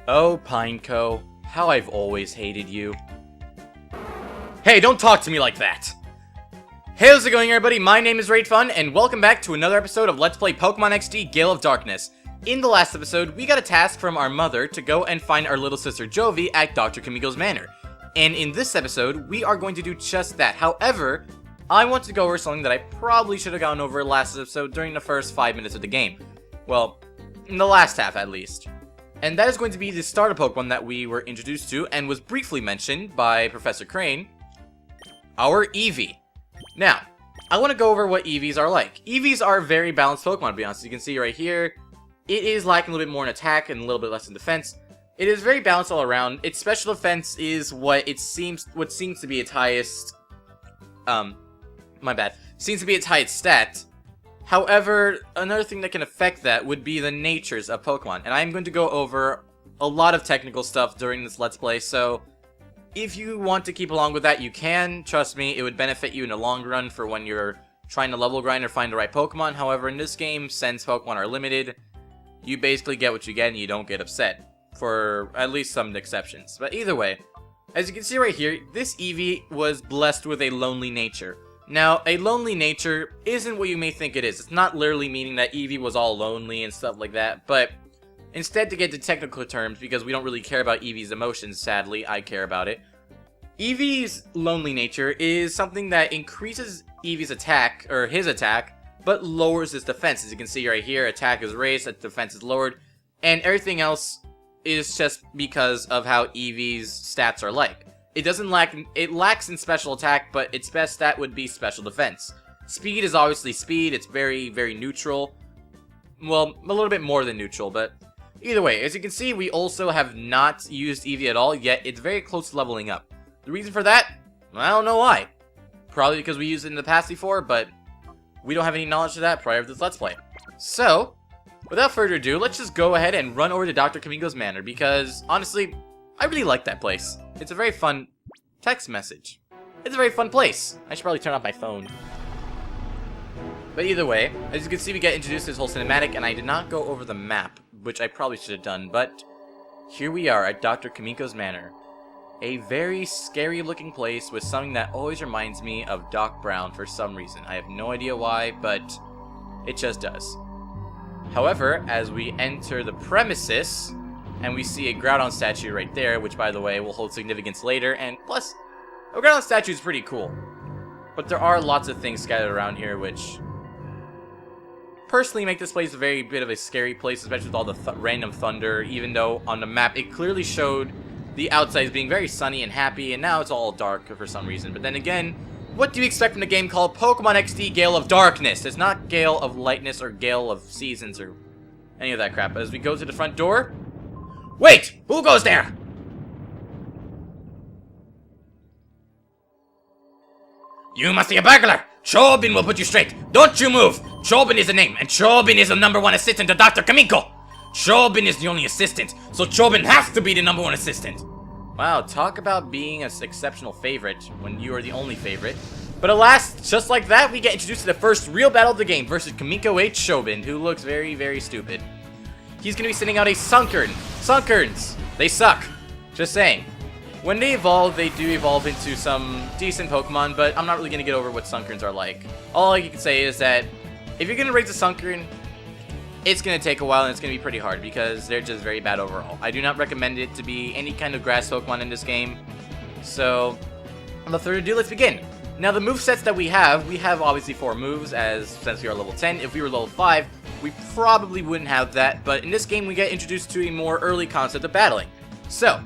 Oh, Pineco, how I've always hated you. Hey, don't talk to me like that! Hey, how's it going, everybody? My name is Raved, and welcome back to another episode of Let's Play Pokemon XD Gale of Darkness. In the last episode, we got a task from our mother to go and find our little sister Jovi at Dr. Kamiko's manor. And in this episode, we are going to do just that. However, I want to go over something that I probably should have gone over last episode during the first 5 minutes of the game. Well, in the last half at least. And that is going to be the starter Pokemon that we were introduced to and was briefly mentioned by Professor Crane, our Eevee. Now, I want to go over what Eevees are like. Eevees are very balanced Pokemon, to be honest. You can see right here, it is lacking a little bit more in attack and a little bit less in defense. It is very balanced all around. Its special defense is what seems to be its highest, seems to be its highest stat. However, another thing that can affect that would be the natures of Pokemon, and I'm going to go over a lot of technical stuff during this Let's Play, so if you want to keep along with that, you can. Trust me, it would benefit you in the long run for when you're trying to level grind or find the right Pokemon. However, in this game, since Pokemon are limited, you basically get what you get and you don't get upset, for at least some exceptions. But either way, as you can see right here, this Eevee was blessed with a lonely nature. Now, a lonely nature isn't what you may think it is. It's not literally meaning that Eevee was all lonely and stuff like that, but instead, to get to technical terms, because we don't really care about Eevee's emotions, sadly, I care about it. Eevee's lonely nature is something that increases Eevee's attack, or his attack, but lowers his defense. As you can see right here, attack is raised, defense is lowered, and everything else is just because of how Eevee's stats are like. It lacks in special attack, but its best stat would be special defense. Speed is obviously speed, it's very, very neutral. Well, a little bit more than neutral, but either way, as you can see, we also have not used Eevee at all, yet it's very close to leveling up. The reason for that? I don't know why. Probably because we used it in the past before, but we don't have any knowledge of that prior to this Let's Play. So, without further ado, let's just go ahead and run over to Dr. Kamiko's manor, because, honestly, I really like that place. It's a very fun text message. It's a very fun place. I should probably turn off my phone. But either way, as you can see, we get introduced to this whole cinematic, and I did not go over the map, which I probably should have done, but here we are at Dr. Kamiko's manor. A very scary looking place with something that always reminds me of Doc Brown for some reason. I have no idea why, but it just does. However, as we enter the premises, and we see a Groudon statue right there, which, by the way, will hold significance later, and plus, a Groudon statue is pretty cool. But there are lots of things scattered around here, which personally make this place a very bit of a scary place, especially with all the random thunder, even though on the map it clearly showed the outside as being very sunny and happy, and now it's all dark for some reason. But then again, what do you expect from a game called Pokemon XD Gale of Darkness? It's not Gale of Lightness or Gale of Seasons or any of that crap. As we go to the front door... Wait! Who goes there? You must be a burglar! Chobin will put you straight. Don't you move! Chobin is the name, and Chobin is the #1 assistant to Dr. Kamiko! Chobin is the only assistant, so Chobin has to be the #1 assistant! Wow, talk about being an exceptional favorite when you are the only favorite. But alas, just like that, we get introduced to the first real battle of the game versus Kamiko H. Chobin, who looks very, very stupid. He's gonna be sending out a Sunkern. Sunkerns! They suck. Just saying. When they evolve, they do evolve into some decent Pokemon, but I'm not really gonna get over what Sunkerns are like. All I can say is that if you're gonna raise a Sunkern, it's going to take a while and it's going to be pretty hard because they're just very bad overall. I do not recommend it to be any kind of grass Pokemon in this game. So, without further ado, let's begin. Now, the movesets that we have obviously 4 moves, since we are level 10. If we were level 5, we probably wouldn't have that, but in this game we get introduced to a more early concept of battling. So,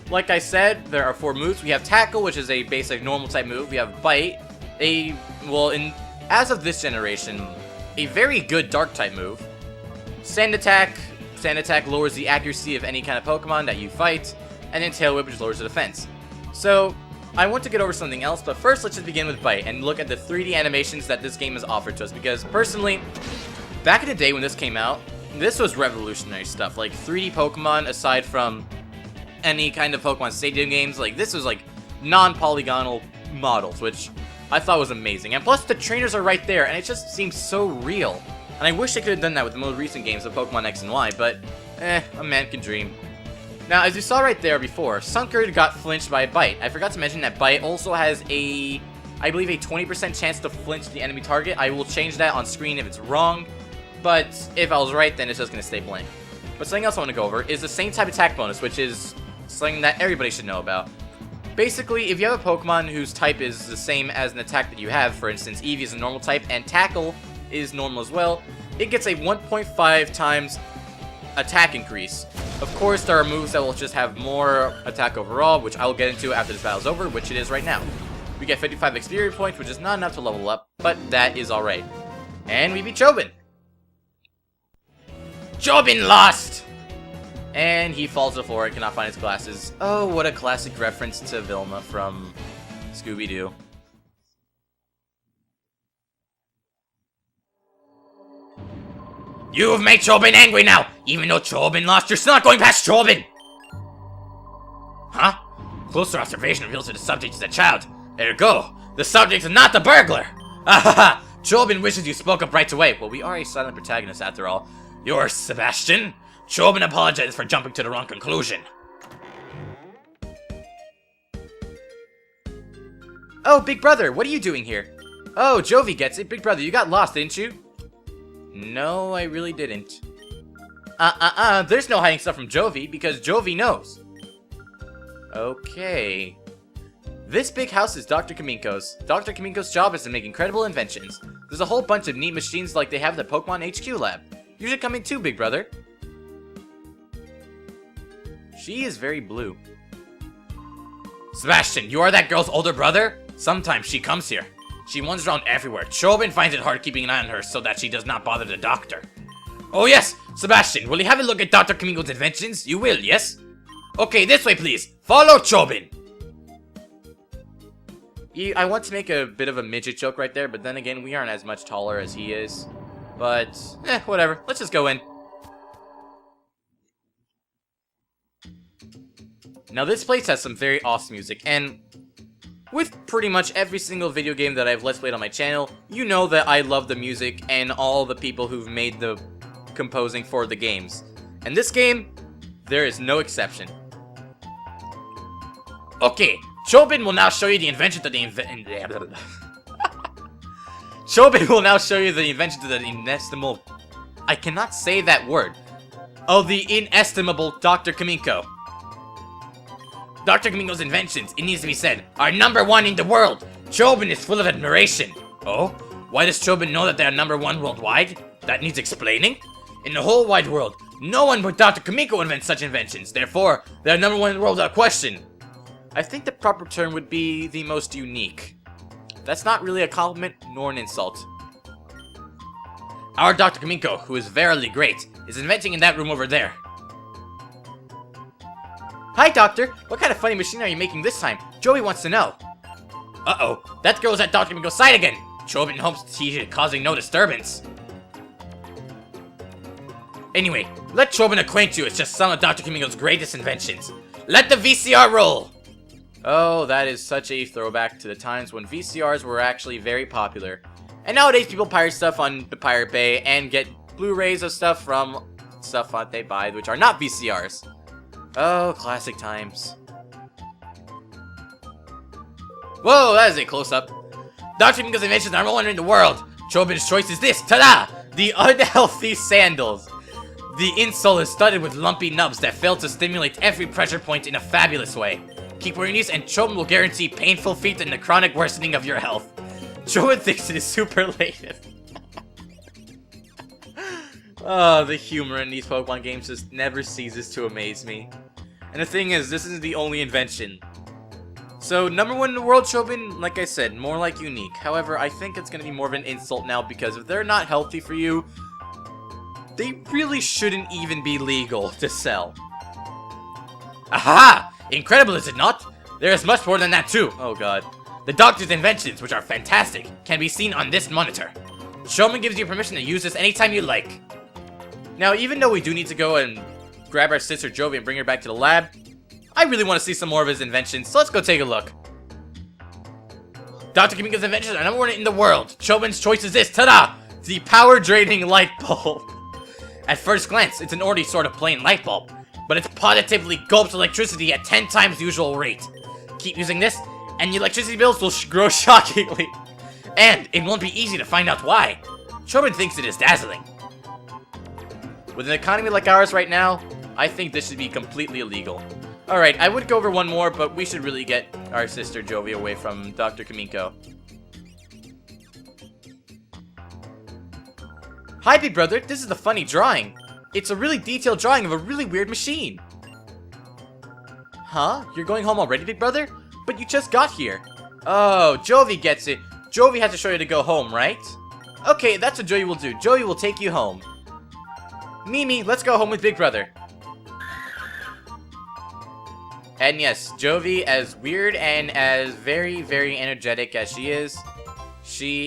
like I said, there are 4 moves. We have Tackle, which is a basic normal type move. We have Bite, as of this generation, a very good dark type move. Sand Attack. Sand Attack lowers the accuracy of any kind of Pokemon that you fight. And then Tail Whip, which lowers the defense. So, I want to get over something else, but first let's just begin with Bite and look at the 3D animations that this game has offered to us. Because, personally, back in the day when this came out, this was revolutionary stuff. Like, 3D Pokemon, aside from any kind of Pokemon Stadium games, like, this was like non-polygonal models, which I thought was amazing. And plus, the trainers are right there, and it just seems so real. And I wish they could have done that with the most recent games of Pokemon X and Y, but, a man can dream. Now, as you saw right there before, Sunker got flinched by a Bite. I forgot to mention that Bite also has a, I believe, a 20% chance to flinch the enemy target. I will change that on screen if it's wrong, but if I was right, then it's just going to stay blank. But something else I want to go over is the same type attack bonus, which is something that everybody should know about. Basically, if you have a Pokemon whose type is the same as an attack that you have, for instance, Eevee is a normal type and Tackle is normal as well, it gets a 1.5 times attack increase. Of course, there are moves that will just have more attack overall, which I will get into after this battle's over, which it is right now. We get 55 experience points, which is not enough to level up, but that is alright. And we beat Chobin. Chobin lost! And he falls to the floor and cannot find his glasses. Oh, what a classic reference to Vilma from Scooby-Doo. You have made Chobin angry now! Even though Chobin lost, you're still not going past Chobin! Huh? Closer observation reveals that the subject is a child. There you go! The subject is not the burglar! Ahaha! Chobin wishes you spoke up right away. Well, we are a silent protagonist after all. You're Sebastian? Chobin apologizes for jumping to the wrong conclusion. Oh, Big Brother, what are you doing here? Oh, Jovi gets it. Big Brother, you got lost, didn't you? No, I really didn't. There's no hiding stuff from Jovi, because Jovi knows. Okay. This big house is Dr. Kaminko's. Dr. Kaminko's job is to make incredible inventions. There's a whole bunch of neat machines like they have in the Pokemon HQ lab. You should come in too, Big Brother. She is very blue. Sebastian, you are that girl's older brother? Sometimes she comes here. She wanders around everywhere. Chobin finds it hard keeping an eye on her so that she does not bother the doctor. Oh yes, Sebastian, will you have a look at Dr. Kaminko's inventions? You will, yes? Okay, this way please. Follow Chobin. I want to make a bit of a midget joke right there, but then again, we aren't as much taller as he is. But, whatever. Let's just go in. Now, this place has some very awesome music, and with pretty much every single video game that I've Let's Played on my channel, you know that I love the music and all the people who've made the composing for the games. And this game, there is no exception. Okay, Chobin will now show you the invention to the Chobin will now show you the invention to the inestimable... I cannot say that word. Oh, the inestimable Dr. Kaminko. Dr. Kaminko's inventions, it needs to be said, are #1 in the world. Chobin is full of admiration. Oh? Why does Chobin know that they are #1 worldwide? That needs explaining? In the whole wide world, no one but Dr. Kaminko invents such inventions. Therefore, they are #1 in the world without question. I think the proper term would be the most unique. That's not really a compliment nor an insult. Our Dr. Kaminko, who is verily great, is inventing in that room over there. Hi, Doctor. What kind of funny machine are you making this time? Joey wants to know. Uh-oh. That girl's at Dr. Kaminko's side again. Chobin hopes he's causing no disturbance. Anyway, let Chobin acquaint you. It's just some of Dr. Kaminko's greatest inventions. Let the VCR roll! Oh, that is such a throwback to the times when VCRs were actually very popular. And nowadays people pirate stuff on the Pirate Bay and get Blu-rays of stuff from stuff that they buy, which are not VCRs. Oh, classic times. Whoa, that is a close-up. Dr. Kaminko's inventions are #1 in the world. Chobin's choice is this. Ta-da! The unhealthy sandals. The insole is studded with lumpy nubs that fail to stimulate every pressure point in a fabulous way. Keep wearing these and Chobin will guarantee painful feet and the chronic worsening of your health. Chobin thinks it is superlative. Oh, the humor in these Pokemon games just never ceases to amaze me. And the thing is, this isn't the only invention. So, #1 in the world, Chobin, like I said, more like unique. However, I think it's going to be more of an insult now because if they're not healthy for you, they really shouldn't even be legal to sell. Aha! Incredible, is it not? There is much more than that too. Oh god. The doctor's inventions, which are fantastic, can be seen on this monitor. Chobin gives you permission to use this anytime you like. Now, even though we do need to go and grab our sister Jovi and bring her back to the lab, I really want to see some more of his inventions, so let's go take a look. Dr. Kaminko's inventions are #1 in the world. Chobin's choice is this. Ta-da! The power-draining light bulb. At first glance, it's an ordinary sort of plain light bulb. but it positively gulps electricity at 10 times the usual rate. Keep using this, and your electricity bills will grow shockingly. And it won't be easy to find out why. Chobin thinks it is dazzling. With an economy like ours right now, I think this should be completely illegal. Alright, I would go over one more, but we should really get our sister Jovi away from Dr. Kamiko. Hi, big brother. This is a funny drawing. It's a really detailed drawing of a really weird machine. Huh? You're going home already, big brother? But you just got here. Oh, Jovi gets it. Jovi has to show you to go home, right? Okay, that's what Jovi will do. Jovi will take you home. Mimi, let's go home with big brother. And yes, Jovi, as weird and as very, very energetic as she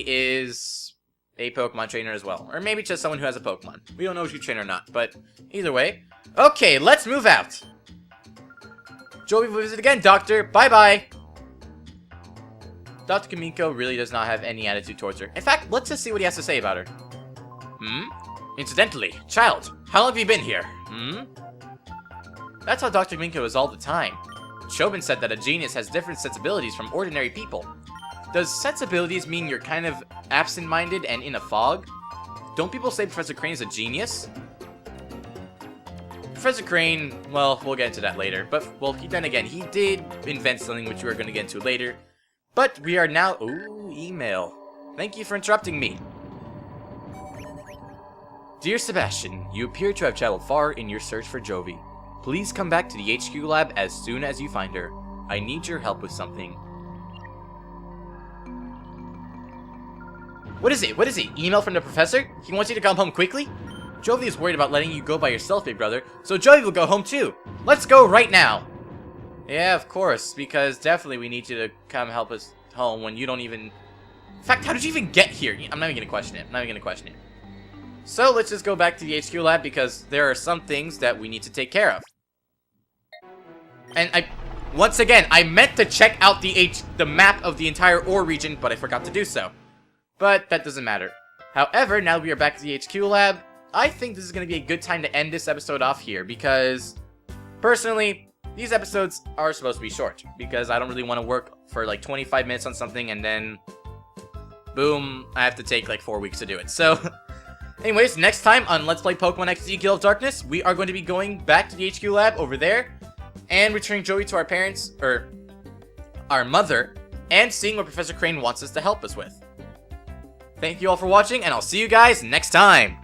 is a Pokemon trainer as well. Or maybe just someone who has a Pokemon. We don't know if she's trained or not, but either way. Okay, let's move out. Jovi will visit again, Doctor. Bye-bye. Dr. Kamiko really does not have any attitude towards her. In fact, let's just see what he has to say about her. Incidentally, child, how long have you been here? That's how Dr. Kamiko is all the time. Chobin said that a genius has different sensibilities from ordinary people. Does sensibilities mean you're kind of absent-minded and in a fog? Don't people say Professor Crane is a genius? Professor Crane, well, we'll get into that later. But, well, then again, he did invent something which we're going to get into later. But we are now... Ooh, email. Thank you for interrupting me. Dear Sebastian, you appear to have traveled far in your search for Jovi. Please come back to the HQ lab as soon as you find her. I need your help with something. What is it? What is it? Email from the professor? He wants you to come home quickly? Jovi is worried about letting you go by yourself, big brother, so Jovi will go home too. Let's go right now. Yeah, of course, because definitely we need you to come help us home when you don't even... In fact, how did you even get here? I'm not even going to question it. I'm not even going to question it. So let's just go back to the HQ lab because there are some things that we need to take care of. And once again, I meant to check out the map of the entire ore region, but I forgot to do so. But that doesn't matter. However, now we are back to the HQ lab, I think this is going to be a good time to end this episode off here because, personally, these episodes are supposed to be short because I don't really want to work for like 25 minutes on something and then, boom, I have to take like 4 weeks to do it. So, anyways, next time on Let's Play Pokemon XD Gale of Darkness, we are going to be going back to the HQ lab over there and returning Joey to our parents, or our mother, and seeing what Professor Crane wants us to help us with. Thank you all for watching, and I'll see you guys next time!